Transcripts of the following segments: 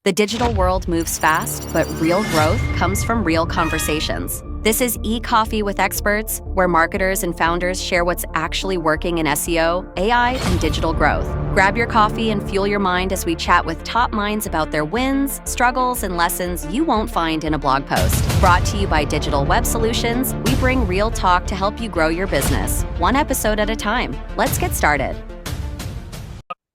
The digital world moves fast, but real growth comes from real conversations. This is eCoffee with Experts, where marketers and founders share what's actually working in SEO, AI, and digital growth. Grab your coffee and fuel your mind as we chat with top minds about their wins, struggles, and lessons you won't find in a blog post. Brought to you by Digital Web Solutions, we bring real talk to help you grow your business, one episode at a time. Let's get started.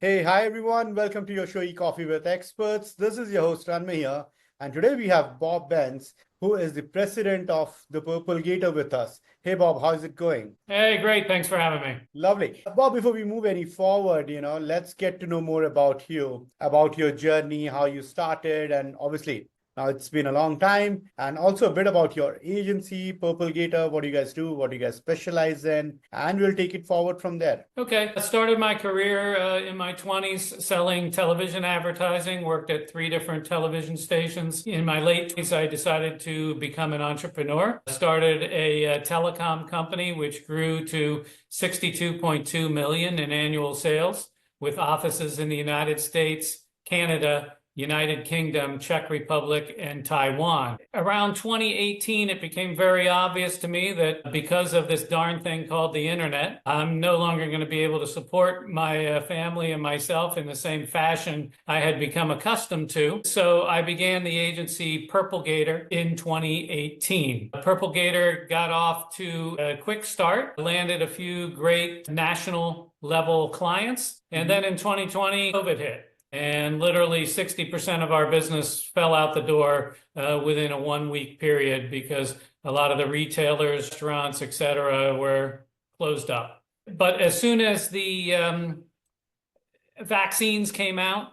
Hey, hi everyone. Welcome to your show, eCoffee with Experts. This is your host, Ranmay here. And today we have Bob Benz, who is the president of the Purple Gator with us. Hey, Bob, how's it going? Hey, great. Thanks for having me. Lovely. Bob, before we move any forward, let's get to know more about you, about your journey, how you started, and obviously, now it's been a long time, and also a bit about your agency, Purple Gator. What do you guys do? What do you guys specialize in? And we'll take it forward from there. Okay. I started my career in my 20s selling television advertising, worked at 3 different television stations. In my late 20s, I decided to become an entrepreneur. I started a telecom company, which grew to 62.2 million in annual sales with offices in the United States, Canada, United Kingdom, Czech Republic, and Taiwan. Around 2018, it became very obvious to me that because of this darn thing called the internet, I'm no longer going to be able to support my family and myself in the same fashion I had become accustomed to. So I began the agency Purple Gator in 2018. Purple Gator got off to a quick start, landed a few great national level clients, and then in 2020, COVID hit. And literally 60% of our business fell out the door within a 1-week period because a lot of the retailers, restaurants, et cetera, were closed up. But as soon as the vaccines came out,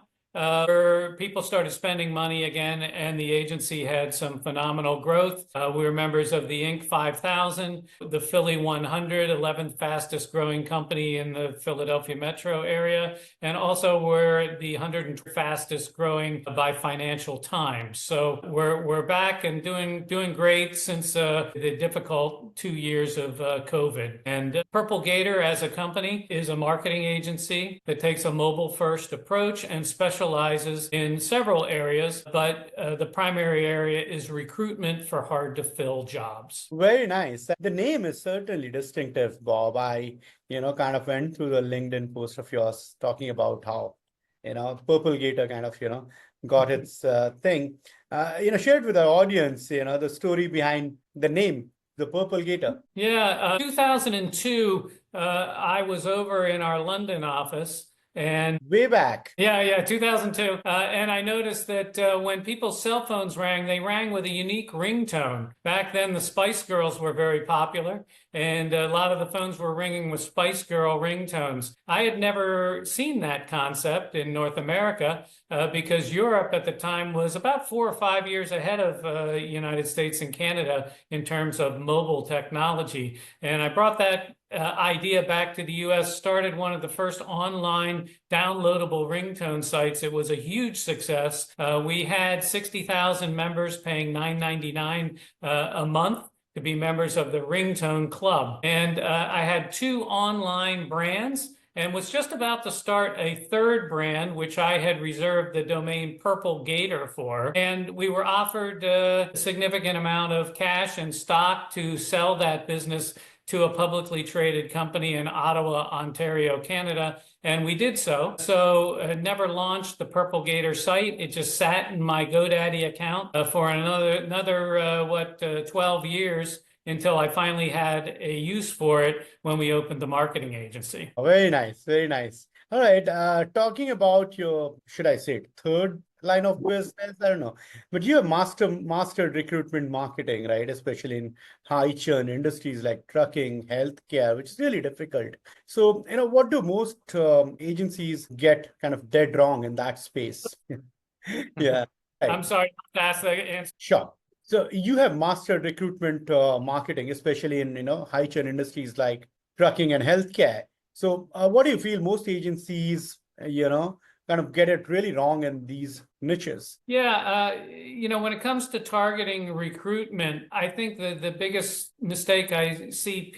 people started spending money again, and the agency had some phenomenal growth. We were members of the Inc. 5000, the Philly 100, 11th fastest growing company in the Philadelphia metro area, and also we're the 100 fastest growing by Financial Times. So we're back and doing great since the difficult 2 years of COVID. And Purple Gator as a company is a marketing agency that takes a mobile-first approach and specializes in several areas, but the primary area is recruitment for hard-to-fill jobs. Very nice. The name is certainly distinctive, Bob. I, kind of went through the LinkedIn post of yours talking about how, Purple Gator kind of, got its thing. Shared with our audience, the story behind the name, the Purple Gator. Yeah, 2002, I was over in our London office. And way back. Yeah, 2002. And I noticed that when people's cell phones rang, they rang with a unique ringtone. Back then, the Spice Girls were very popular, and a lot of the phones were ringing with Spice Girl ringtones. I had never seen that concept in North America because Europe at the time was about 4 or 5 years ahead of the United States and Canada in terms of mobile technology. And I brought that idea back to the US, started one of the first online downloadable ringtone sites. It was a huge success. We had 60,000 members paying $9.99 a month to be members of the Ringtone Club. And I had 2 online brands and was just about to start a 3rd brand, which I had reserved the domain Purple Gator for. And we were offered a significant amount of cash and stock to sell that business to a publicly traded company in Ottawa, Ontario, Canada, and we did so. So never launched the Purple Gator site. It just sat in my GoDaddy account for another 12 years until I finally had a use for it when we opened the marketing agency. Very nice, very nice. All right, talking about your, should I say, 3rd line of business, I don't know, but you have mastered recruitment marketing, right? Especially in high churn industries like trucking, healthcare, which is really difficult. So, what do most agencies get kind of dead wrong in that space? Yeah. Right. I'm sorry, that's the answer. Sure. So you have mastered recruitment marketing, especially in, high churn industries like trucking and healthcare. So what do you feel most agencies, kind of get it really wrong in these niches? Yeah, when it comes to targeting recruitment, I think the biggest mistake I see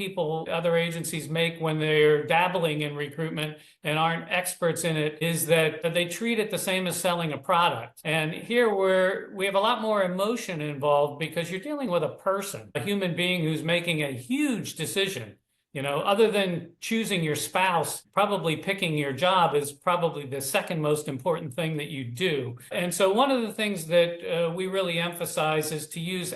other agencies make when they're dabbling in recruitment and aren't experts in it is that they treat it the same as selling a product. And here we have a lot more emotion involved because you're dealing with a person, a human being who's making a huge decision. Other than choosing your spouse, probably picking your job is probably the second most important thing that you do. And so one of the things that we really emphasize is to use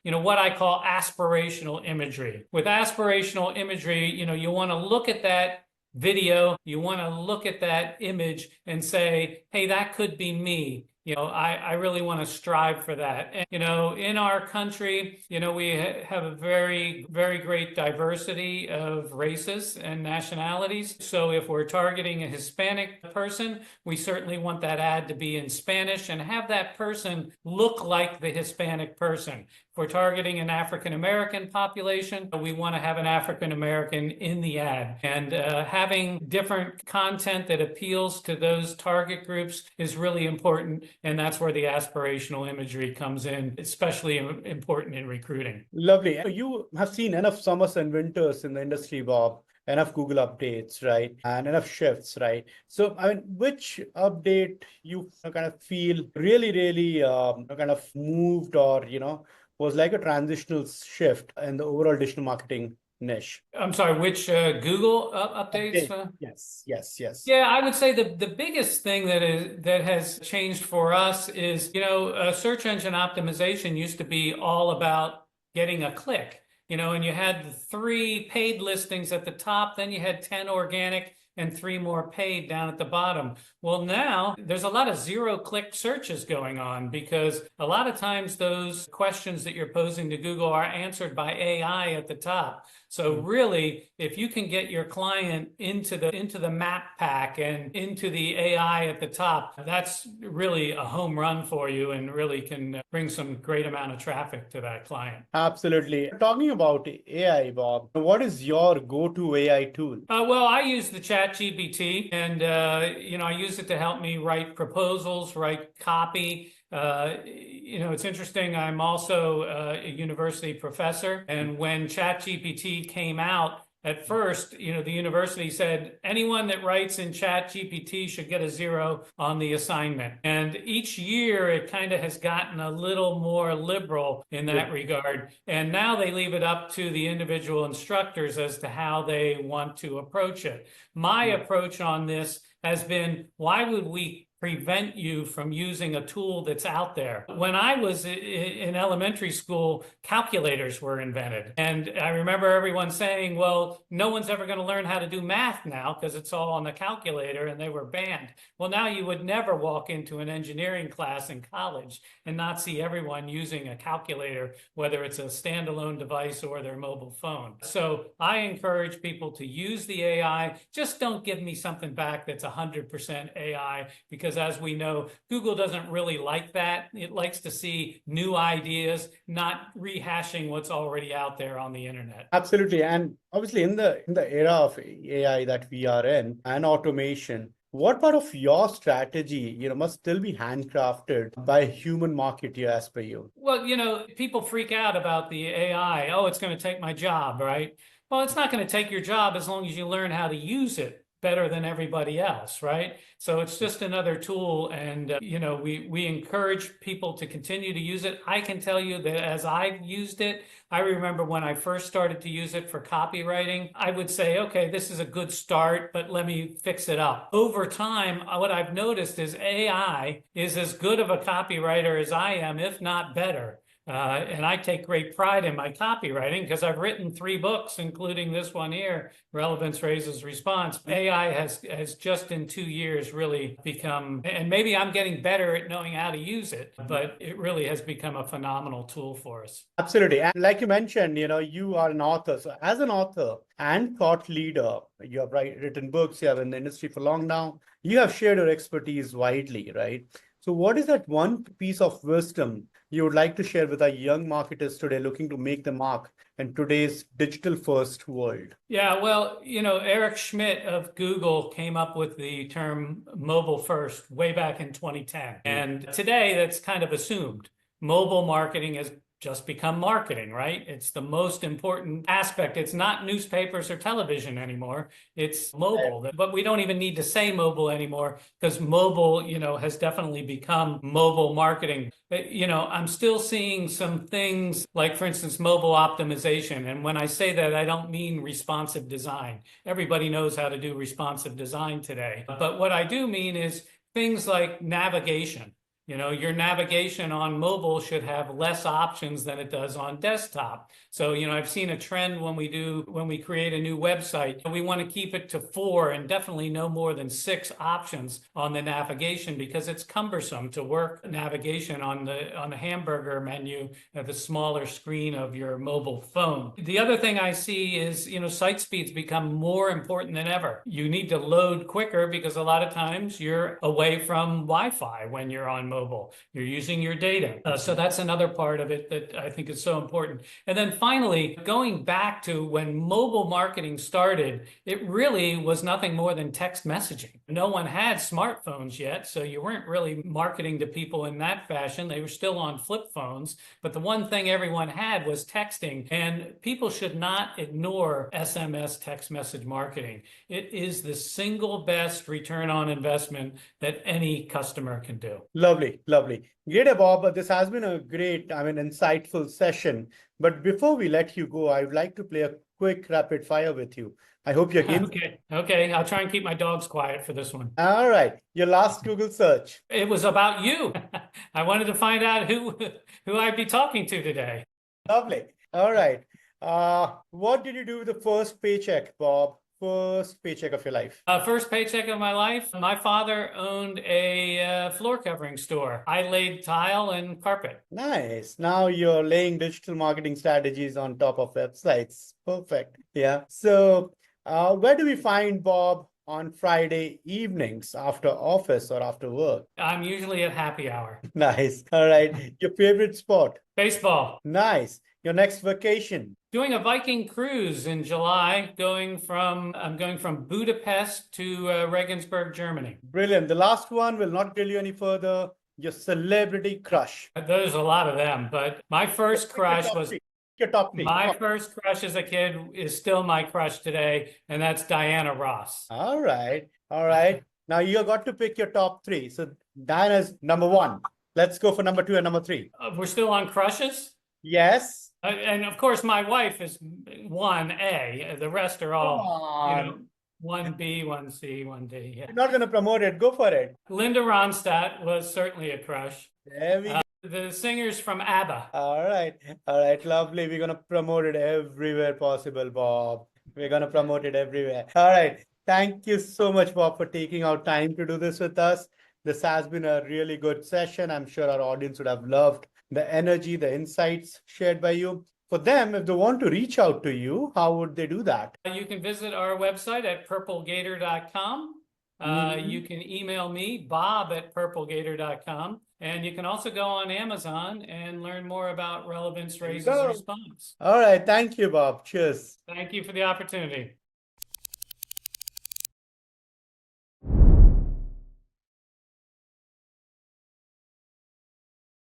what I call aspirational imagery. With aspirational imagery, you want to look at that video, you want to look at that image and say, hey, that could be me. I really want to strive for that. And, in our country, we have a very, very great diversity of races and nationalities. So if we're targeting a Hispanic person, we certainly want that ad to be in Spanish and have that person look like the Hispanic person. If we're targeting an African-American population, we want to have an African-American in the ad. And having different content that appeals to those target groups is really important. And that's where the aspirational imagery comes in, especially important in recruiting. Lovely. You have seen enough summers and winters in the industry, Bob. Enough Google updates, right? And enough shifts, right? So, which update you kind of feel really, really kind of moved or, was like a transitional shift in the overall digital marketing niche? I'm sorry, which Google updates? Yes. Yeah, I would say the biggest thing that has changed for us is, search engine optimization used to be all about getting a click, and you had the 3 paid listings at the top, then you had 10 organic and 3 more paid down at the bottom. Well, now there's a lot of zero-click searches going on because a lot of times those questions that you're posing to Google are answered by AI at the top. So really, if you can get your client into the map pack and into the AI at the top, that's really a home run for you and really can bring some great amount of traffic to that client. Absolutely. Talking about AI, Bob, what is your go-to AI tool? Well, I use the ChatGPT, and I use it to help me write proposals, write copy. It's interesting. I'm also a university professor, and when ChatGPT came out, at first, the university said anyone that writes in ChatGPT should get a 0 on the assignment. And each year it kind of has gotten a little more liberal in that regard. And now they leave it up to the individual instructors as to how they want to approach it. My approach on this has been, why would we prevent you from using a tool that's out there? When I was in elementary school, calculators were invented. And I remember everyone saying, well, no one's ever going to learn how to do math now because it's all on the calculator, and they were banned. Well, now you would never walk into an engineering class in college and not see everyone using a calculator, whether it's a standalone device or their mobile phone. So I encourage people to use the AI. Just don't give me something back that's 100% AI, because as we know, Google doesn't really like that. It likes to see new ideas, not rehashing what's already out there on the internet. Absolutely. And obviously in the era of AI that we are in and automation, what part of your strategy, must still be handcrafted by a human marketer as per you? Well, people freak out about the AI. Oh, it's going to take my job, right? Well, it's not going to take your job as long as you learn how to use it better than everybody else, right? So it's just another tool, and we encourage people to continue to use it. I can tell you that as I've used it, I remember when I first started to use it for copywriting, I would say, okay, this is a good start, but let me fix it up. Over time, what I've noticed is AI is as good of a copywriter as I am, if not better. And I take great pride in my copywriting because I've written 3 books, including this one here, Relevance Raises Response. AI has just in 2 years really become, and maybe I'm getting better at knowing how to use it, but it really has become a phenomenal tool for us. Absolutely. And like you mentioned, you are an author. So as an author and thought leader, you have written books, you have in the industry for long now, you have shared your expertise widely, right? So what is that one piece of wisdom you would like to share with our young marketers today looking to make the mark in today's digital first world? Yeah, well, Eric Schmidt of Google came up with the term mobile first way back in 2010. And today that's kind of assumed. Mobile marketing has just become marketing, right? It's the most important aspect. It's not newspapers or television anymore. It's mobile. But we don't even need to say mobile anymore because mobile, has definitely become mobile marketing. I'm still seeing some things like, for instance, mobile optimization. And when I say that, I don't mean responsive design. Everybody knows how to do responsive design today. But what I do mean is things like navigation. Your navigation on mobile should have less options than it does on desktop. So, I've seen a trend when we create a new website, we want to keep it to 4 and definitely no more than 6 options on the navigation because it's cumbersome to work navigation on the hamburger menu at the smaller screen of your mobile phone. The other thing I see is, site speeds become more important than ever. You need to load quicker because a lot of times you're away from Wi-Fi when you're on mobile. You're using your data. So that's another part of it that I think is so important. And then finally, going back to when mobile marketing started, it really was nothing more than text messaging. No one had smartphones yet, so you weren't really marketing to people in that fashion. They were still on flip phones, but the one thing everyone had was texting, and people should not ignore SMS text message marketing. It is the single best return on investment that any customer can do. Lovely. Great, Bob. This has been a great, insightful session. But before we let you go, I would like to play a quick rapid fire with you. I hope you're game. Okay. I'll try and keep my dogs quiet for this one. All right. Your last Google search. It was about you. I wanted to find out who I'd be talking to today. Lovely. All right. What did you do with the first paycheck, Bob? First paycheck of your life? First paycheck of my life, my father owned a floor covering store. I laid tile and carpet. Nice. Now you're laying digital marketing strategies on top of websites. Perfect. Yeah. So where do we find Bob on Friday evenings after office or after work? I'm usually at happy hour. Nice. All right. Your favorite sport? Baseball. Nice. Your next vacation? Doing a Viking cruise in July, I'm going from Budapest to Regensburg, Germany. Brilliant. The last one will not tell you any further. Your celebrity crush. There's a lot of them, but my first crush was your top 3. My first crush as a kid is still my crush today, and that's Diana Ross. All right. Now you got to pick your top 3. So Diana's number 1. Let's go for number 2 and number 3. We're still on crushes? Yes. And of course, my wife is 1A. The rest are all, 1B, 1C, 1D. Yeah. You're not going to promote it. Go for it. Linda Ronstadt was certainly a crush. There we go. The singers from ABBA. All right. Lovely. We're going to promote it everywhere possible, Bob. We're going to promote it everywhere. All right. Thank you so much, Bob, for taking out time to do this with us. This has been a really good session. I'm sure our audience would have loved the energy, the insights shared by you. For them, if they want to reach out to you, how would they do that? You can visit our website at purplegator.com. You can email me, bob@purplegator.com. And you can also go on Amazon and learn more about Relevance Raises Response. All right. Thank you, Bob. Cheers. Thank you for the opportunity.